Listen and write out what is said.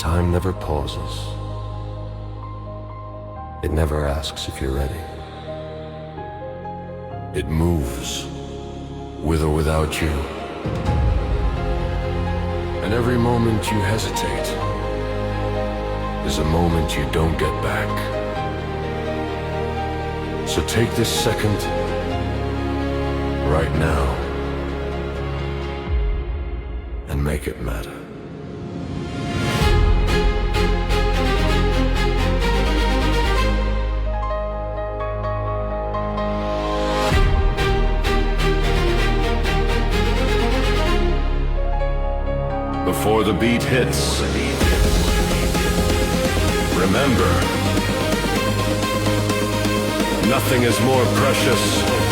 Time never pauses. It never asks if you're ready. It moves, with or without you. And every moment you hesitate is a moment you don't get back. So take this second, right now, and make it matter. Before the beat hits, remember, nothing is more precious